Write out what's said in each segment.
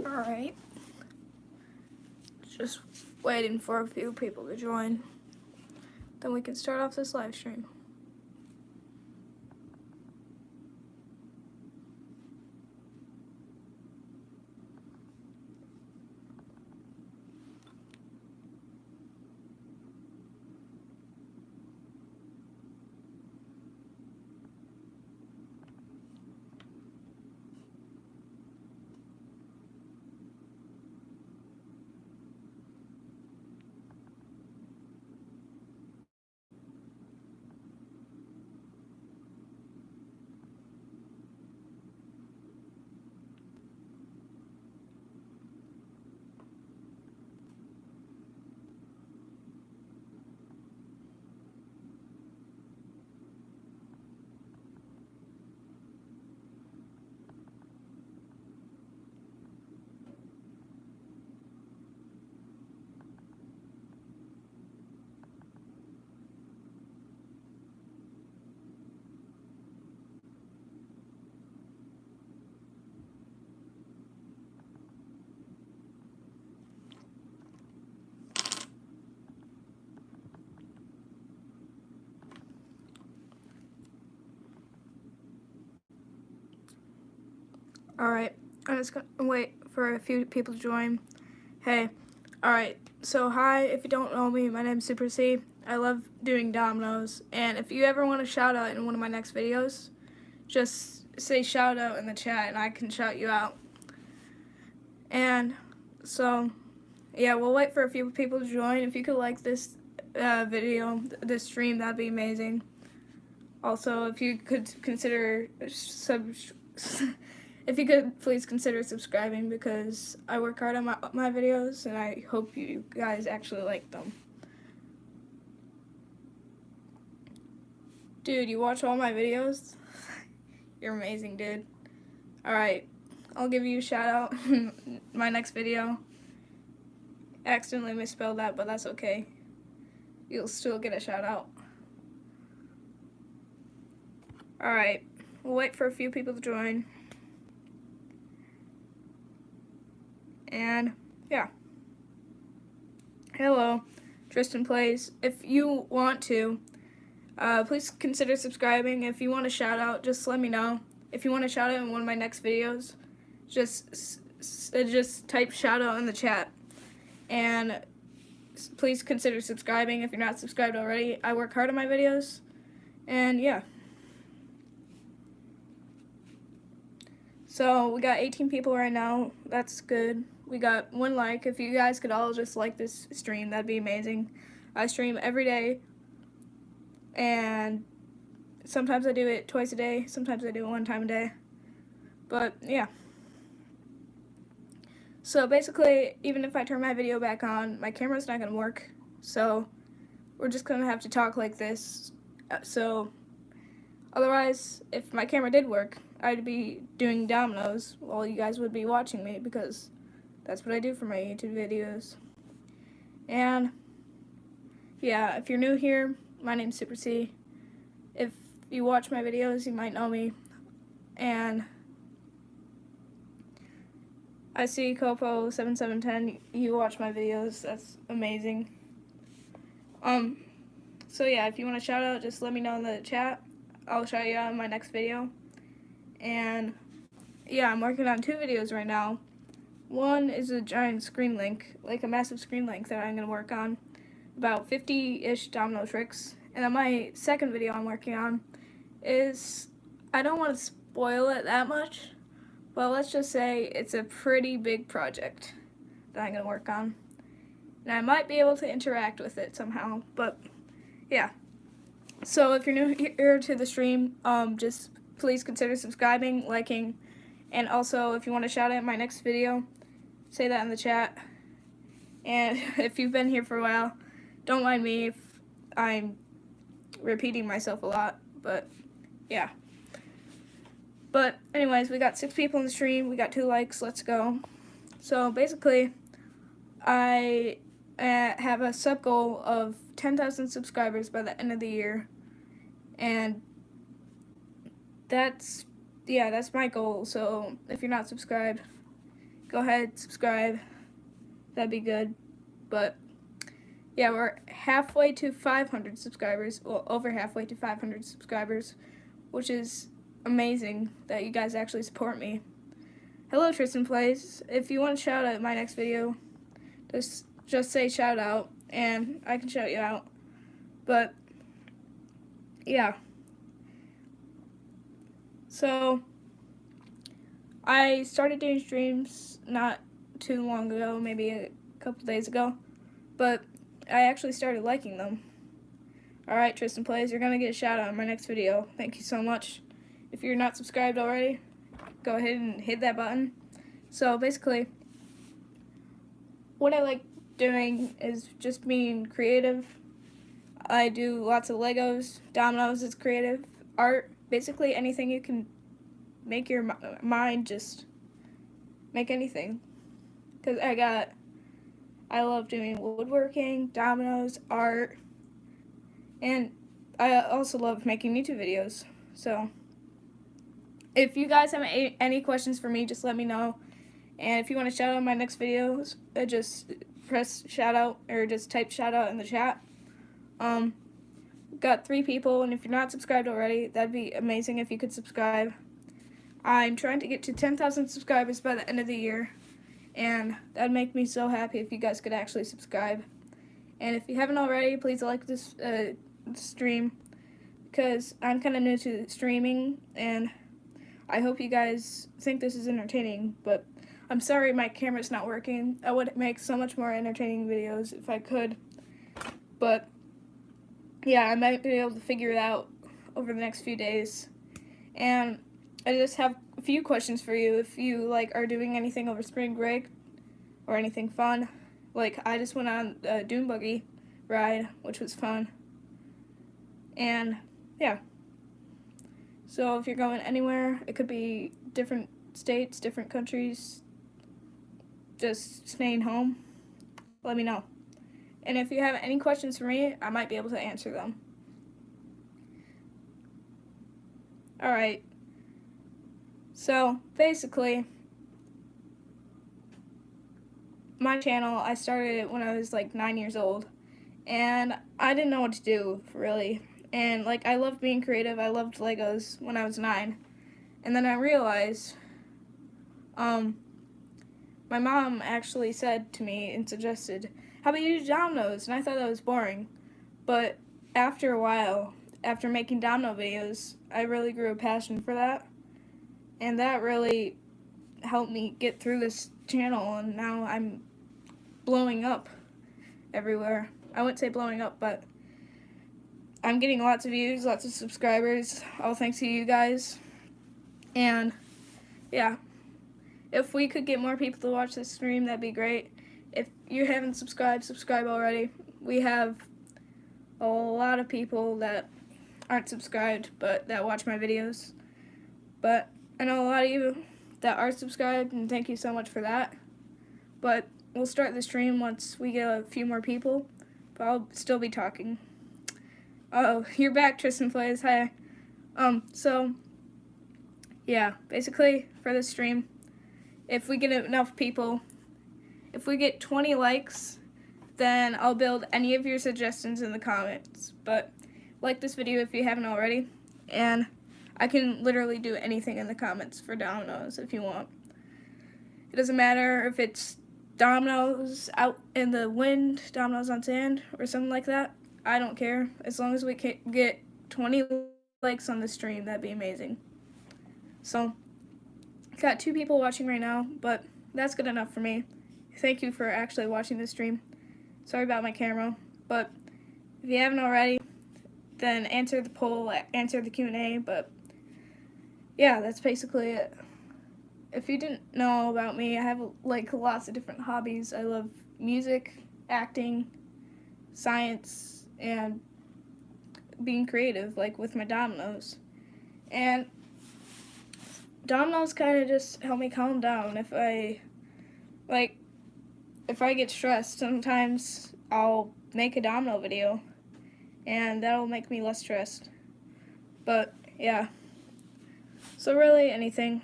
Alright. Just waiting for a few people to join. Then we can start off this live stream. Alright, I'm just gonna wait for a few people to join. Hey, alright, so hi, if you don't know me, my name's Super C. I love doing dominoes, and if you ever want a shout out in one of my next videos, just say shout out in the chat and I can shout you out. And so, yeah, we'll wait for a few people to join. If you could like this video, this stream, that'd be amazing. Also, if you could consider if you could please consider subscribing, because I work hard on my videos and I hope you guys actually like them. Dude, you watch all my videos? You're amazing, dude. Alright, I'll give you a shout out in my next video. I accidentally misspelled that, but that's okay. You'll still get a shout out. Alright, we'll wait for a few people to join. And yeah. Hello, Tristan Plays. If you want to, please consider subscribing. If you want a shout out, just let me know. If you want a shout out in one of my next videos, just type shout out in the chat. And please consider subscribing if you're not subscribed already. I work hard on my videos. And yeah. So we got 18 people right now. That's good. We got 1 like. If you guys could all just like this stream, that'd be amazing. I stream every day, and sometimes I do it twice a day. Sometimes I do it 1 time a day. But yeah. So basically, even if I turn my video back on, my camera's not gonna work. So we're just gonna have to talk like this. So otherwise, if my camera did work, I'd be doing dominoes while you guys would be watching me, because that's what I do for my YouTube videos. And yeah, if you're new here, my name's Super C. If you watch my videos, you might know me. And I see Copo7710, you watch my videos, that's amazing. So yeah, if you want to shout out, just let me know in the chat. I'll shout you out in my next video. And yeah, I'm working on 2 videos right now. One is a giant screen link, like a massive screen link that I'm going to work on, about 50-ish domino tricks. And then my second video I'm working on is, I don't want to spoil it that much, but let's just say it's a pretty big project that I'm going to work on. And I might be able to interact with it somehow, but yeah. So if you're new here to the stream, just please consider subscribing, liking, and also if you want to shout out in my next video, say that in the chat. And if you've been here for a while, don't mind me if I'm repeating myself a lot, but yeah. But anyways, we got 6 people in the stream, we got 2 likes, let's go. So basically, I have a sub goal of 10,000 subscribers by the end of the year, and that's my goal. So if you're not subscribed, go ahead, subscribe. That'd be good. But yeah, we're halfway to 500 subscribers. Well, over halfway to 500 subscribers, which is amazing that you guys actually support me. Hello, Tristan Plays. If you want to shout out in my next video, just say shout out, and I can shout you out. But yeah. So I started doing streams not too long ago, maybe a couple days ago, but I actually started liking them. Alright, Tristan Plays, you're gonna get a shout out in my next video. Thank you so much. If you're not subscribed already, go ahead and hit that button. So basically, what I like doing is just being creative. I do lots of Legos, dominoes is creative, art, basically anything you can make your mind just make anything. Because I love doing woodworking, dominoes, art, and I also love making YouTube videos. So if you guys have any questions for me, just let me know. And if you want to shout out my next videos, just press shout out or just type shout out in the chat. Got 3 people, and if you're not subscribed already, that'd be amazing if you could subscribe. I'm trying to get to 10,000 subscribers by the end of the year, and that'd make me so happy if you guys could actually subscribe. And if you haven't already, please like this stream, because I'm kind of new to streaming, and I hope you guys think this is entertaining, but I'm sorry my camera's not working. I would make so much more entertaining videos if I could, but yeah, I might be able to figure it out over the next few days. And I just have a few questions for you. If you are doing anything over spring break or anything fun, I just went on a dune buggy ride, which was fun. And yeah, so if you're going anywhere, it could be different states, different countries, just staying home, let me know. And if you have any questions for me, I might be able to answer them. Alright, so basically, my channel, I started it when I was 9 years old, and I didn't know what to do, really. And I loved being creative, I loved Legos when I was 9. And then I realized, my mom actually said to me and suggested, how about you do dominoes? And I thought that was boring. But after a while, after making domino videos, I really grew a passion for that. And that really helped me get through this channel, and now I'm blowing up everywhere. I wouldn't say blowing up, but I'm getting lots of views, lots of subscribers, all thanks to you guys. And yeah, if we could get more people to watch this stream, that'd be great. If you haven't subscribed, subscribe already. We have a lot of people that aren't subscribed, but that watch my videos. But I know a lot of you that are subscribed, and thank you so much for that. But we'll start the stream once we get a few more people, but I'll still be talking. Oh, you're back, Tristan Plays. Hi. So yeah, basically for this stream, if we get enough people, if we get 20 likes, then I'll build any of your suggestions in the comments. But like this video if you haven't already, and I can literally do anything in the comments for dominoes if you want. It doesn't matter if it's dominoes out in the wind, dominoes on sand, or something like that. I don't care. As long as we can get 20 likes on the stream, that'd be amazing. So, got 2 people watching right now, but that's good enough for me. Thank you for actually watching this stream. Sorry about my camera, but if you haven't already, then answer the poll, answer the Q&A, but yeah, that's basically it. If you didn't know about me, I have lots of different hobbies. I love music, acting, science, and being creative, with my dominoes. And dominoes kind of just help me calm down. If I get stressed, sometimes I'll make a domino video, and that'll make me less stressed. But yeah, so really anything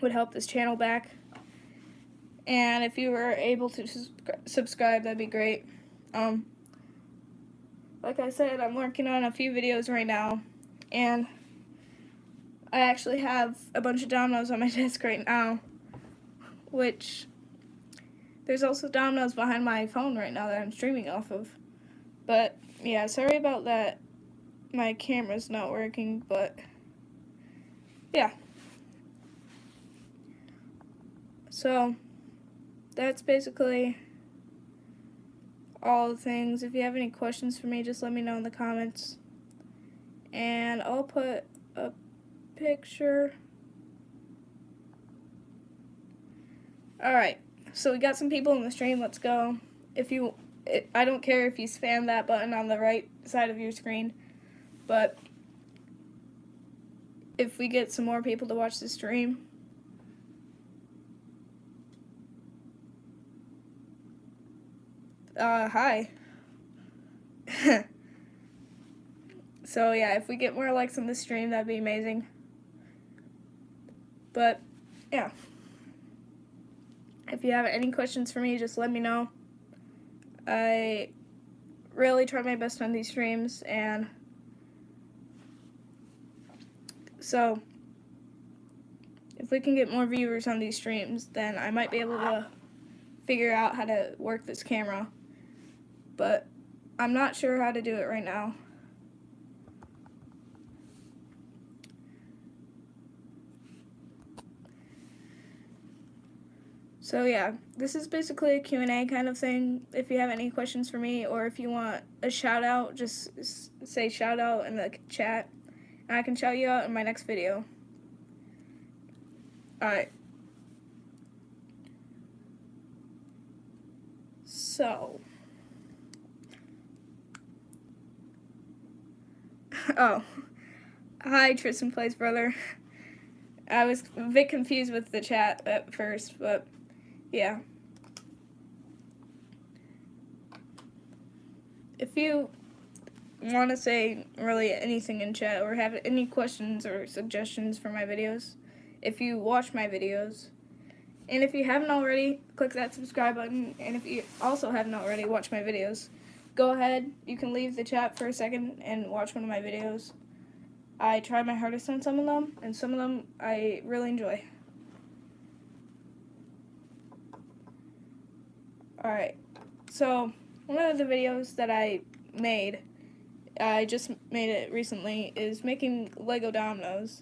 would help this channel back. And if you were able to subscribe, that'd be great. Like I said, I'm working on a few videos right now, and I actually have a bunch of dominoes on my desk right now, which there's also dominoes behind my phone right now that I'm streaming off of. But yeah, sorry about that. My camera's not working, but yeah. So that's basically all the things. If you have any questions for me, just let me know in the comments. And I'll put a picture. Alright, so we got some people in the stream. Let's go. I don't care if you spam that button on the right side of your screen, but if we get some more people to watch the stream, hi. So yeah, if we get more likes on the stream, that'd be amazing. But yeah, if you have any questions for me, just let me know. I really try my best on these streams, and so if we can get more viewers on these streams, then I might be able to figure out how to work this camera, but I'm not sure how to do it right now. So yeah, this is basically a Q&A kind of thing. If you have any questions for me, or if you want a shout out, just say shout out in the chat, and I can shout you out in my next video. Alright. So. Oh. Hi, Tristan Plays Brother. I was a bit confused with the chat at first, but yeah. If you want to say really anything in chat, or have any questions or suggestions for my videos, if you watch my videos, and if you haven't already, click that subscribe button, and if you also haven't already watched my videos, go ahead, you can leave the chat for a second and watch one of my videos. I try my hardest on some of them, and some of them I really enjoy. Alright, so one of the videos that I just made it recently, is making Lego dominoes.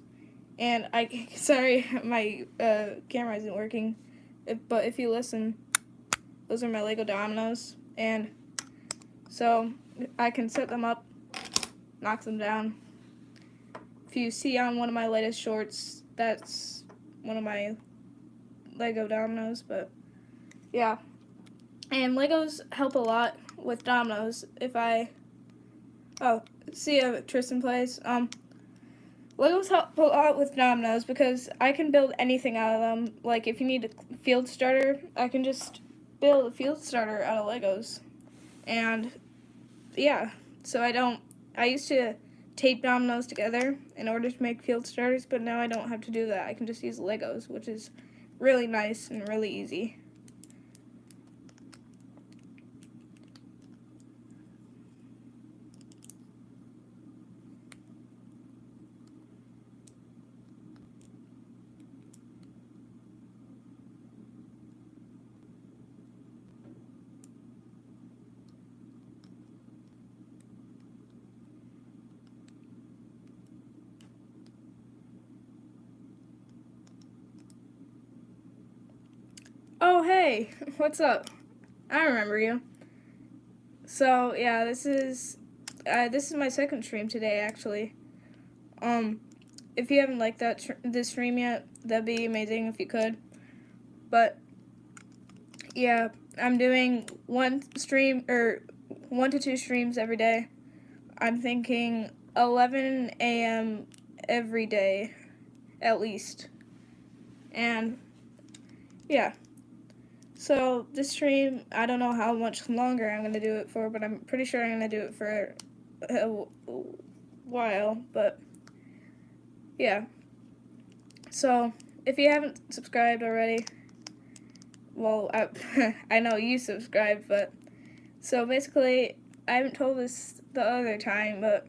And sorry, my camera isn't working, but if you listen, those are my Lego dominoes. And so I can set them up, knock them down. If you see on one of my latest shorts, that's one of my Lego dominoes, but yeah. And Legos help a lot with dominoes. See ya, Tristan Plays. Legos help a lot with dominoes because I can build anything out of them. Like, if you need a field starter, I can just build a field starter out of Legos. And yeah, so I used to tape dominoes together in order to make field starters, but now I don't have to do that. I can just use Legos, which is really nice and really easy. Oh, hey, what's up? I remember you. So, yeah, this is my second stream today, actually. If you haven't liked this stream yet, that'd be amazing if you could. But, yeah, I'm doing 1 to 2 streams every day. I'm thinking 11 a.m. every day, at least. And, yeah. So, this stream, I don't know how much longer I'm going to do it for, but I'm pretty sure I'm going to do it for a while, but yeah. So, if you haven't subscribed already, well, I know you subscribe, but so basically, I haven't told this the other time, but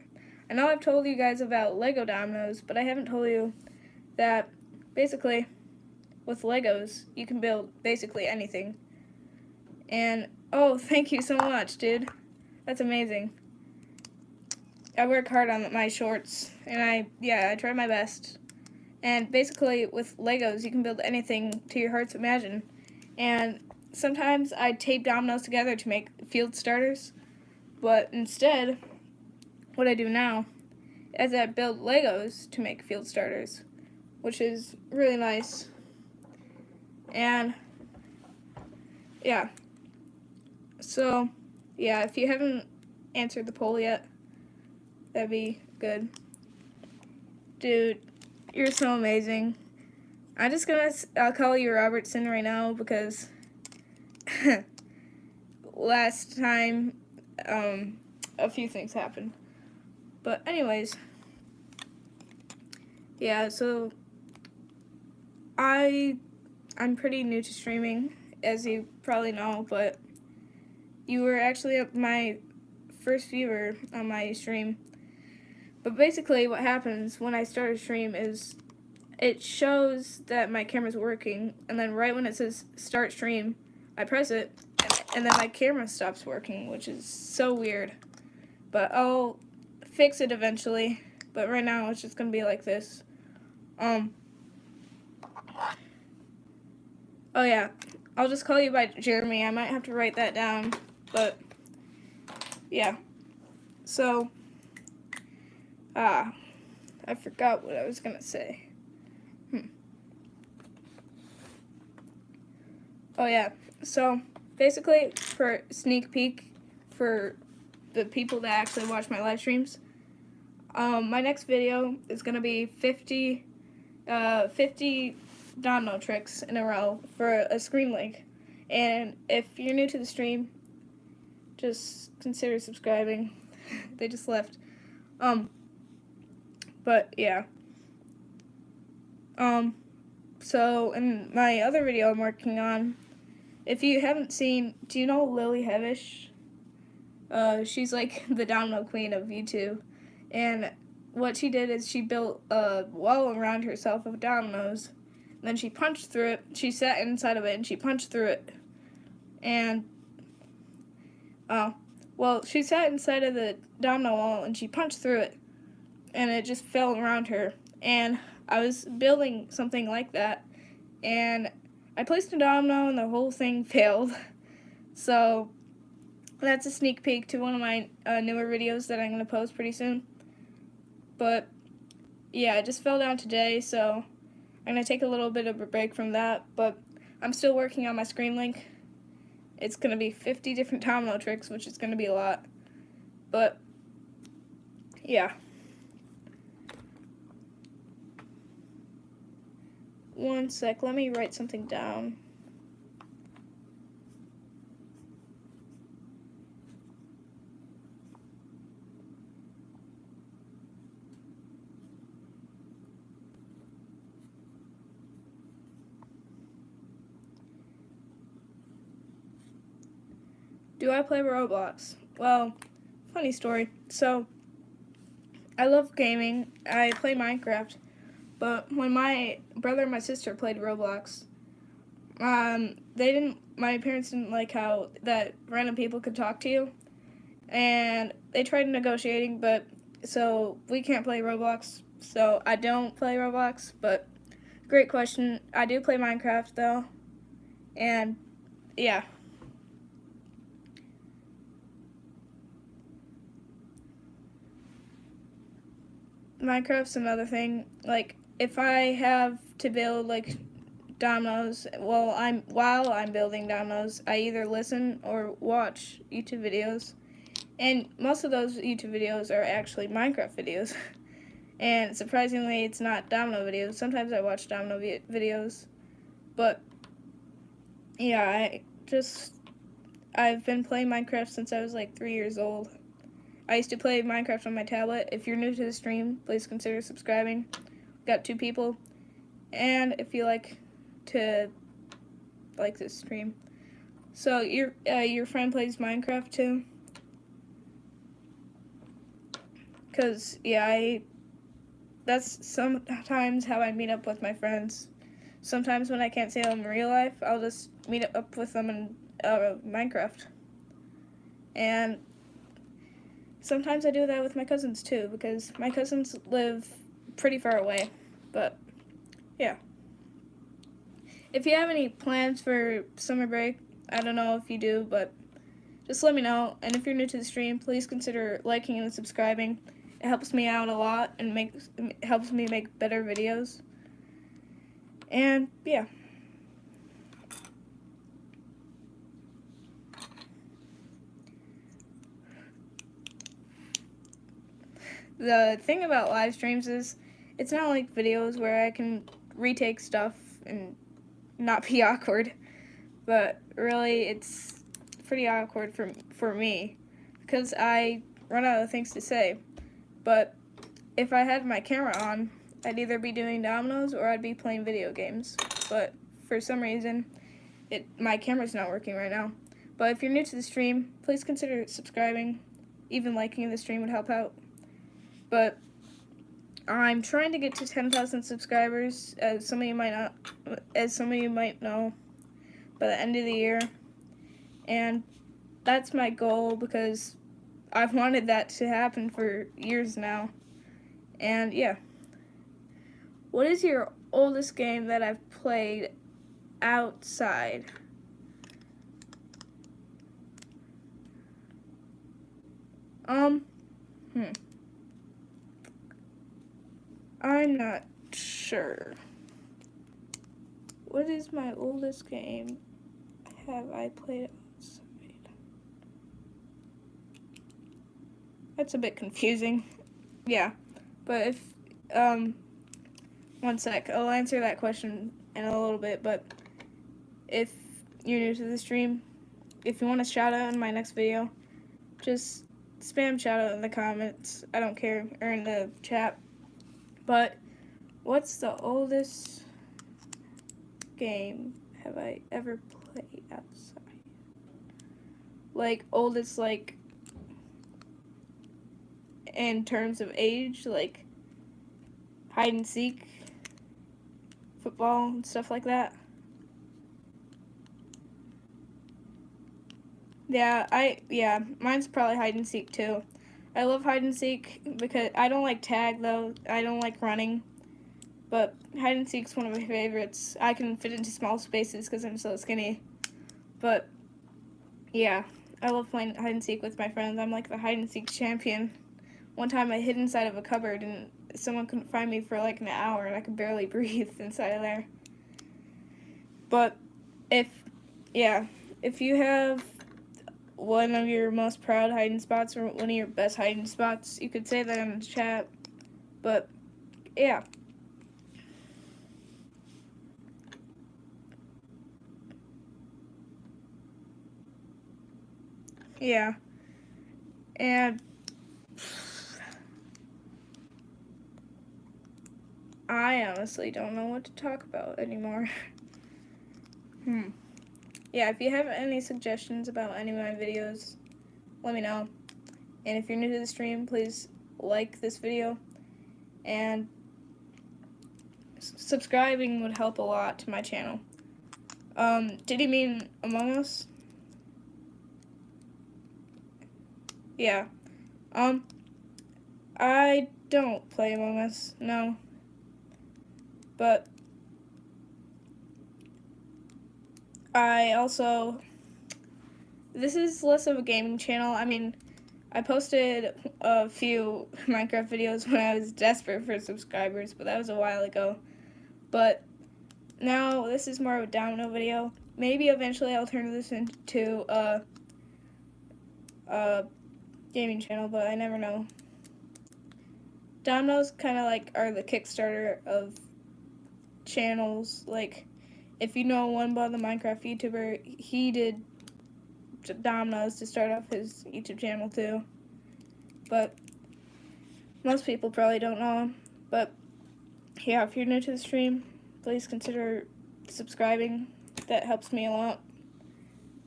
I know I've told you guys about Lego dominoes, but I haven't told you that basically with Legos you can build basically anything. And oh, thank you so much, dude. That's amazing. I work hard on my shorts, and I try my best. And basically, with Legos, you can build anything to your heart's imagine. And sometimes I tape dominoes together to make field starters, but instead, what I do now is I build Legos to make field starters, which is really nice. And yeah, so yeah, if you haven't answered the poll yet, that'd be good. Dude, you're so amazing. I'll call you Robertson right now because last time a few things happened. But anyways, yeah, so I'm pretty new to streaming, as you probably know, but you were actually my first viewer on my stream. But basically what happens when I start a stream is it shows that my camera's working, and then right when it says start stream, I press it, and then my camera stops working, which is so weird. But I'll fix it eventually, but right now it's just gonna be like this. Oh yeah, I'll just call you by Jeremy. I might have to write that down, but yeah. So, I forgot what I was gonna say. Oh yeah, so basically for sneak peek for the people that actually watch my live streams, my next video is gonna be 50 domino tricks in a row for a screen link. And if you're new to the stream, just consider subscribing. They just left. But yeah. So in my other video I'm working on, if you haven't seen, do you know Lily Hevish? She's like the domino queen of YouTube. And what she did is she built a wall around herself of dominoes. And then she punched through it. She sat inside of it and she punched through it. And, well, she sat inside of the domino wall and she punched through it. And it just fell around her. And I was building something like that. And I placed a domino and the whole thing failed. So that's a sneak peek to one of my newer videos that I'm going to post pretty soon. But yeah, I just fell down today, so I'm going to take a little bit of a break from that. But I'm still working on my screen link. It's going to be 50 different domino tricks, which is going to be a lot. But yeah. One sec, let me write something down. Do I play Roblox? Well, funny story. So, I love gaming. I play Minecraft. But when my brother and my sister played Roblox, my parents didn't like how that random people could talk to you. And they tried negotiating, but so we can't play Roblox. So I don't play Roblox, but great question. I do play Minecraft though. And yeah. Minecraft's another thing. Like if I have to build like dominoes, while I'm building dominoes, I either listen or watch YouTube videos. And most of those YouTube videos are actually Minecraft videos. And surprisingly, it's not domino videos. Sometimes I watch domino videos. But yeah, I've been playing Minecraft since I was like 3 years old. I used to play Minecraft on my tablet. If you're new to the stream, please consider subscribing. Got 2 people. And if you like to like this stream. So your friend plays Minecraft too? Cause yeah, that's sometimes how I meet up with my friends. Sometimes when I can't see them in real life, I'll just meet up with them in Minecraft. And sometimes I do that with my cousins too, because my cousins live pretty far away. But yeah. If you have any plans for summer break, I don't know if you do, but just let me know. And if you're new to the stream, please consider liking and subscribing. It helps me out a lot and helps me make better videos. And yeah. The thing about live streams is it's not like videos where I can retake stuff and not be awkward, but really it's pretty awkward for me because I run out of things to say. But if I had my camera on, I'd either be doing dominoes or I'd be playing video games. But for some reason, my camera's not working right now. But if you're new to the stream, please consider subscribing. Even liking the stream would help out. But I'm trying to get to 10,000 subscribers, as some of you might know, by the end of the year. And that's my goal because I've wanted that to happen for years now. And yeah. What is your oldest game that I've played outside? I'm not sure. What is my oldest game have I played outside? That's a bit confusing. Yeah, but if, one sec, I'll answer that question in a little bit, but if you're new to the stream, if you want a shout out in my next video, just spam shout out in the comments. I don't care, or in the chat. But what's the oldest game have I ever played outside? Like, oldest, like, in terms of age, like hide and seek, football, and stuff like that. Yeah, mine's probably hide and seek too. I love hide and seek because I don't like tag though. I don't like running. But hide and seek's one of my favorites. I can fit into small spaces because I'm so skinny. But yeah, I love playing hide and seek with my friends. I'm like the hide and seek champion. One time I hid inside of a cupboard and someone couldn't find me for like an hour and I could barely breathe inside of there. But if you have one of your most proud hiding spots or one of your best hiding spots, you could say that in the chat. But yeah. Yeah. And I honestly don't know what to talk about anymore. Yeah, if you have any suggestions about any of my videos, let me know. And if you're new to the stream, please like this video. And subscribing would help a lot to my channel. Did he mean Among Us? Yeah. I don't play Among Us, no. But I also, this is less of a gaming channel. I mean, I posted a few Minecraft videos when I was desperate for subscribers, but that was a while ago. But now this is more of a domino video. Maybe eventually I'll turn this into a gaming channel, but I never know. Dominoes kind of like are the Kickstarter of channels. Like, if you know one about the Minecraft YouTuber, he did dominoes to start off his YouTube channel too. But most people probably don't know him. But yeah, if you're new to the stream, please consider subscribing. That helps me a lot.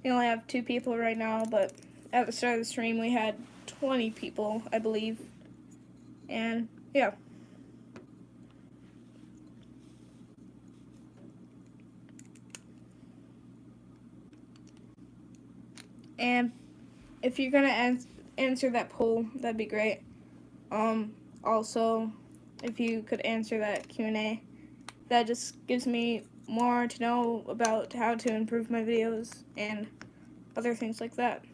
We only have 2 people right now, but at the start of the stream we had 20 people, I believe. And yeah. And if you're gonna answer that poll, that'd be great. Also, if you could answer that Q&A, that just gives me more to know about how to improve my videos and other things like that.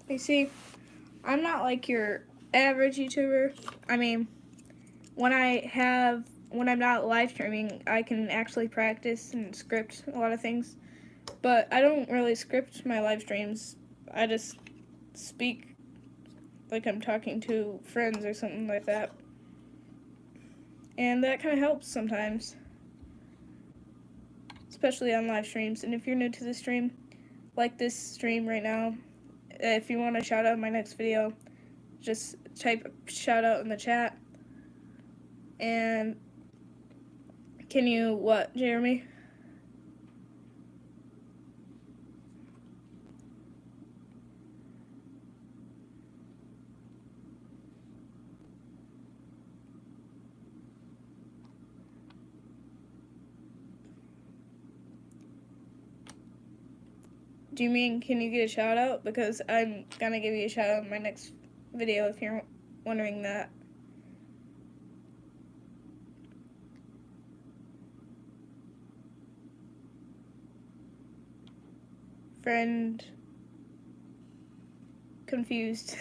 You see, I'm not like your average YouTuber. I mean, when I'm not live streaming, I can actually practice and script a lot of things. But I don't really script my live streams. I just speak like I'm talking to friends or something like that. And that kind of helps sometimes, especially on live streams. And if you're new to the stream, like this stream right now, if you want to shout out in my next video, just type shout out in the chat. And can you, what, Jeremy? Do you mean, can you get a shout out? Because I'm gonna give you a shout out in my next video if you're wondering that. Friend confused.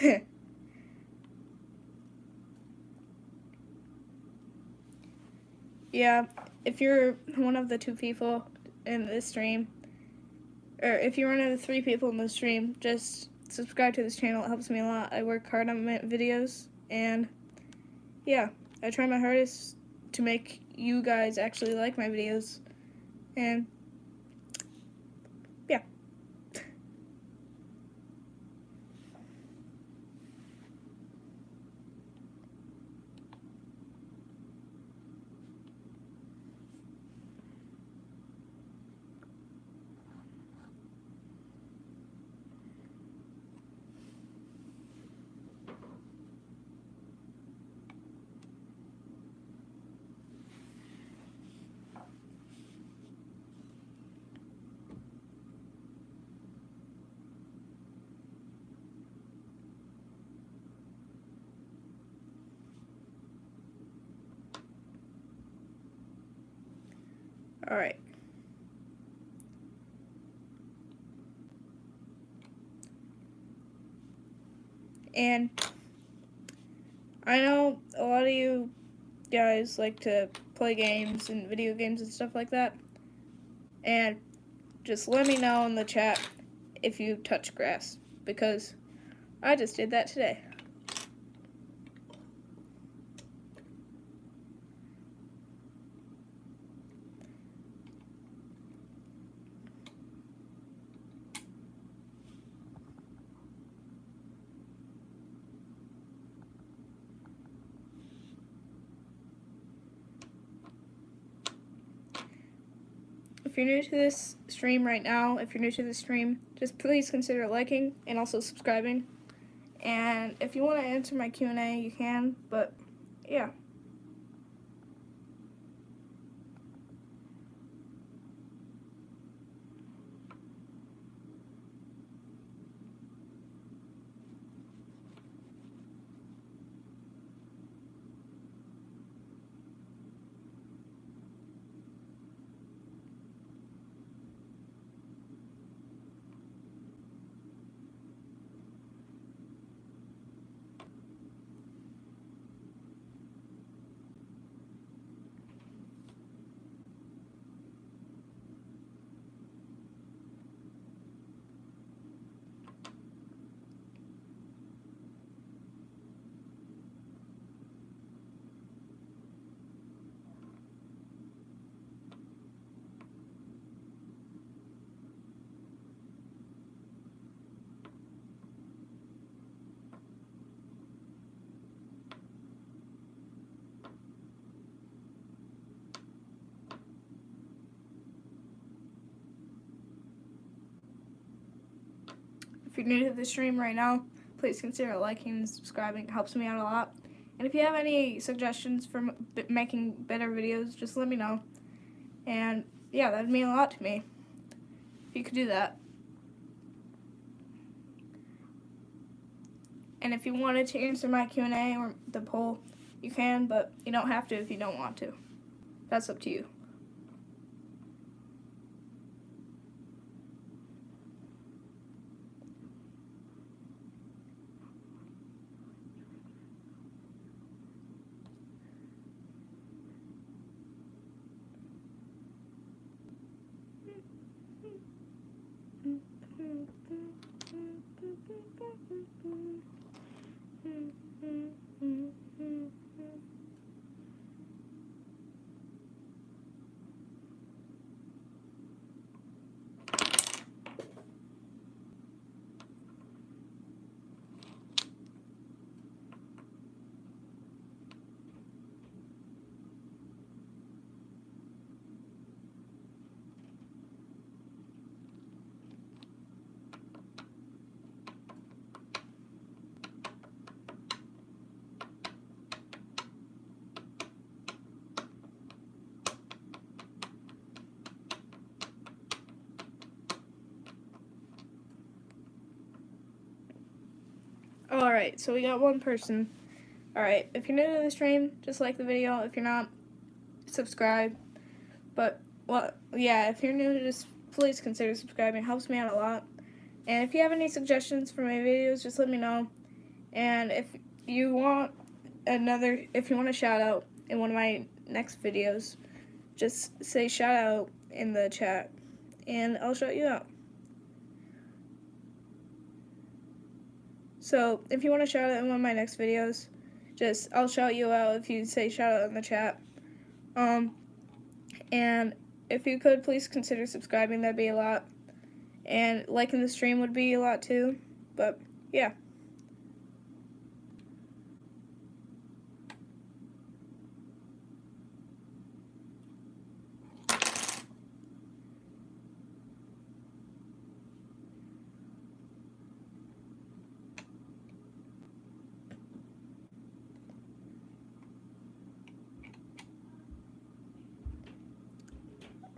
Yeah, if you're one of the 2 people in this stream, or if you're one of the 3 people in the stream, just subscribe to this channel. It helps me a lot. I work hard on my videos, and yeah, I try my hardest to make you guys actually like my videos, and yeah. Alright. And I know a lot of you guys like to play games and video games and stuff like that. And just let me know in the chat if you touch grass, because I just did that today. If you're new to this stream right now, if you're new to this stream, just please consider liking and also subscribing. And if you want to answer my Q&A, you can, but yeah. new to the stream right now, please consider liking and subscribing. It helps me out a lot. And if you have any suggestions for making better videos, just let me know. And yeah, that'd mean a lot to me if you could do that. And if you wanted to answer my Q&A or the poll, you can, but you don't have to if you don't want to. That's up to you. Alright, so we got one person. Alright, if you're new to the stream, just like the video. If you're not, subscribe. But, well, yeah, if you're new, just please consider subscribing. It helps me out a lot. And if you have any suggestions for my videos, just let me know. And if you want a shout out in one of my next videos, just say shout out in the chat and I'll shout you out. So if you want to shout out in one of my next videos, I'll shout you out if you say shout out in the chat. And if you could, please consider subscribing. That'd be a lot. And liking the stream would be a lot too. But yeah.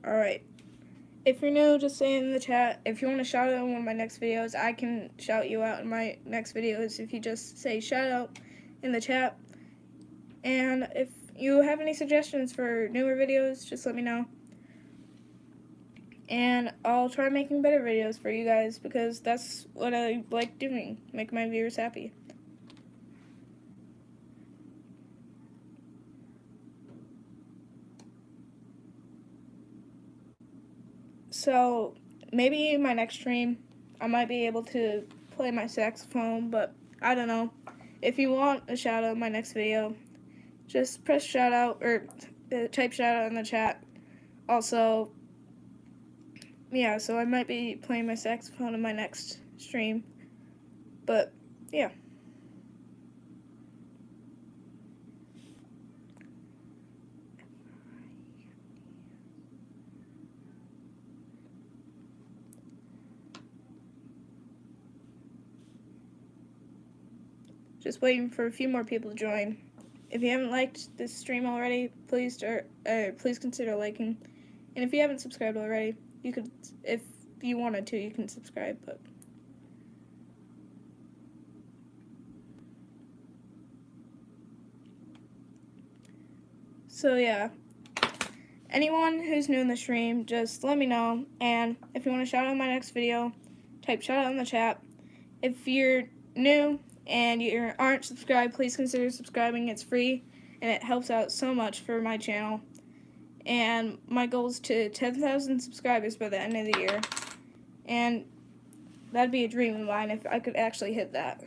Alright. If you're new, just say in the chat. If you want to shout out in one of my next videos, I can shout you out in my next videos if you just say shout out in the chat. And if you have any suggestions for newer videos, just let me know. And I'll try making better videos for you guys because that's what I like doing, make my viewers happy. So maybe in my next stream, I might be able to play my saxophone, but I don't know. If you want a shout out in my next video, just press shout out or type shout out in the chat. Also, yeah, so I might be playing my saxophone in my next stream, but yeah. Just waiting for a few more people to join. If you haven't liked this stream already, please consider liking. And if you haven't subscribed already, you could, if you wanted to, you can subscribe. But so yeah, anyone who's new in the stream, just let me know. And if you want to shout out in my next video, type shout out in the chat. If you're new and you aren't subscribed, please consider subscribing. It's free and it helps out so much for my channel. And my goal is to 10,000 subscribers by the end of the year. And that'd be a dream of mine if I could actually hit that.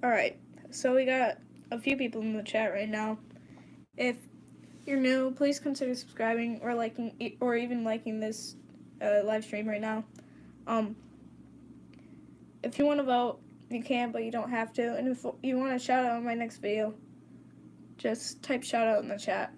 Alright, so we got a few people in the chat right now. If you're new, please consider subscribing or liking, or even liking this live stream right now. If you want to vote, you can, but you don't have to. And if you want a shout out in my next video, just type shout out in the chat.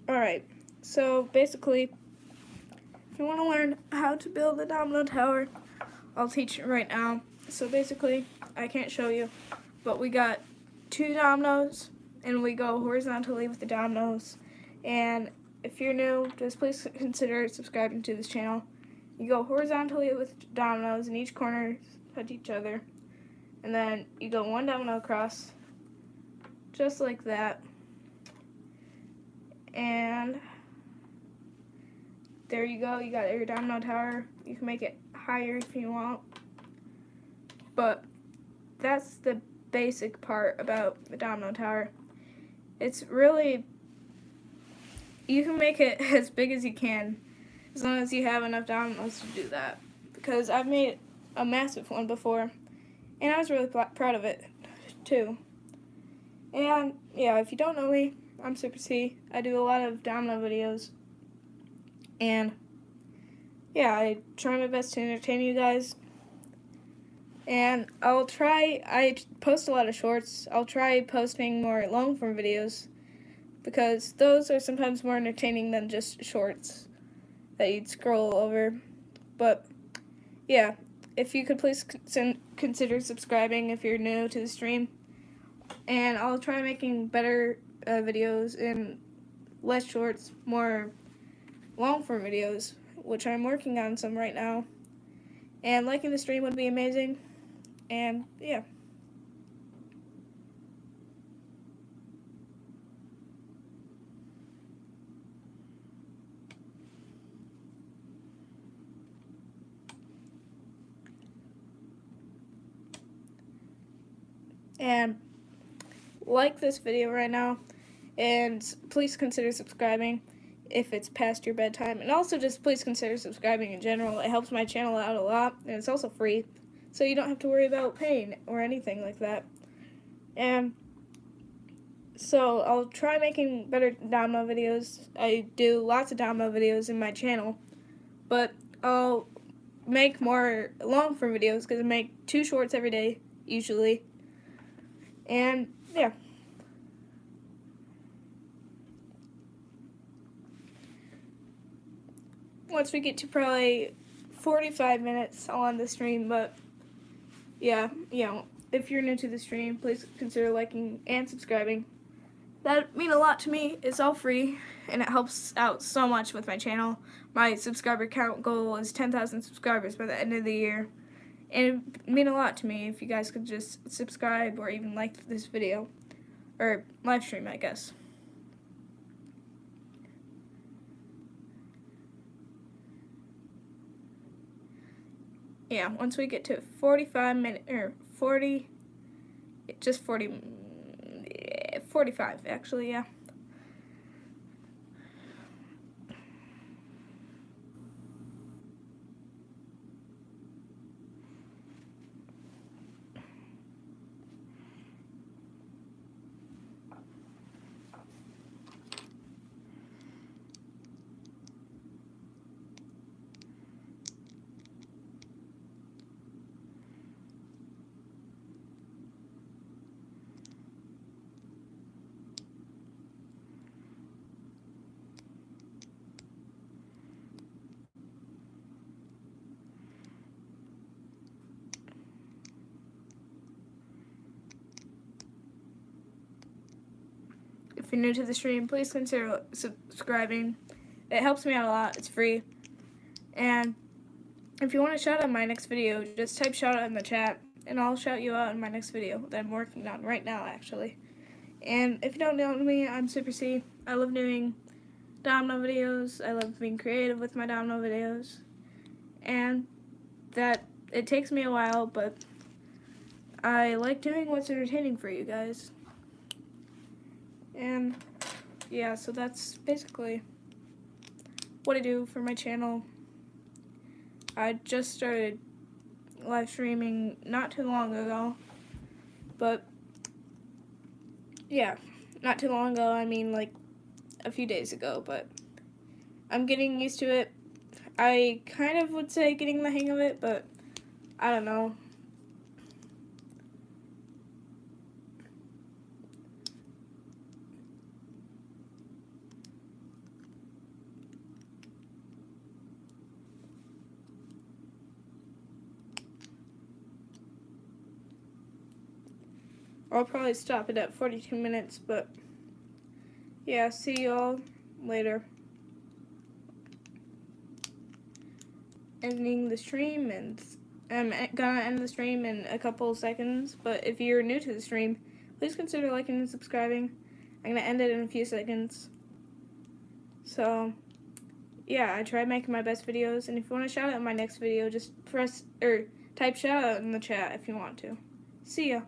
Alright, so basically, if you want to learn how to build a domino tower, I'll teach you right now. So basically, I can't show you, but we got 2 dominoes, and we go horizontally with the dominoes. And if you're new, just please consider subscribing to this channel. You go horizontally with dominoes, and each corner touch each other. And then you go 1 domino across, just like that. And there you go, you got your domino tower. You can make it higher if you want. But that's the basic part about the domino tower. It's really, you can make it as big as you can, as long as you have enough dominoes to do that. Because I've made a massive one before, and I was really proud of it, too. And, yeah, if you don't know me, I'm Super C. I do a lot of domino videos. And, yeah, I try my best to entertain you guys. And I post a lot of shorts. I'll try posting more long-form videos, because those are sometimes more entertaining than just shorts that you'd scroll over. But, yeah, if you could please consider subscribing if you're new to the stream. And I'll try making better videos and less shorts, more long-form videos, which I'm working on some right now. And liking the stream would be amazing. And, yeah. And like this video right now, and please consider subscribing if it's past your bedtime. And also just please consider subscribing in general. It helps my channel out a lot, and it's also free, so you don't have to worry about paying or anything like that. And so I'll try making better domino videos. I do lots of domino videos in my channel, but I'll make more long-form videos because I make 2 shorts every day, usually. And, yeah. Once we get to probably 45 minutes, I'll end the stream, but, yeah, if you're new to the stream, please consider liking and subscribing. That mean a lot to me. It's all free, and it helps out so much with my channel. My subscriber count goal is 10,000 subscribers by the end of the year. And it would mean a lot to me if you guys could just subscribe or even like this video. Or live stream, I guess. Yeah, once we get to 45 minutes, or 40, just 40, 45 actually, yeah. If you're new to the stream, please consider subscribing. It helps me out a lot. It's free. And if you want to shout out my next video, just type shout out in the chat, and I'll shout you out in my next video that I'm working on right now, actually. And if you don't know me, I'm Super C. I love doing domino videos. I love being creative with my domino videos. And that it takes me a while, but I like doing what's entertaining for you guys. And yeah, so that's basically what I do for my channel. I just started live streaming not too long ago, but yeah, not too long ago, I mean like a few days ago, but I'm getting used to it. I kind of would say getting the hang of it, but I don't know. I'll probably stop it at 42 minutes, but yeah, see y'all later. Ending the stream, and I'm gonna end the stream in a couple seconds, but if you're new to the stream, please consider liking and subscribing. I'm gonna end it in a few seconds. So yeah, I try making my best videos, and if you want to shout out in my next video, just press or type shout out in the chat if you want to. See ya.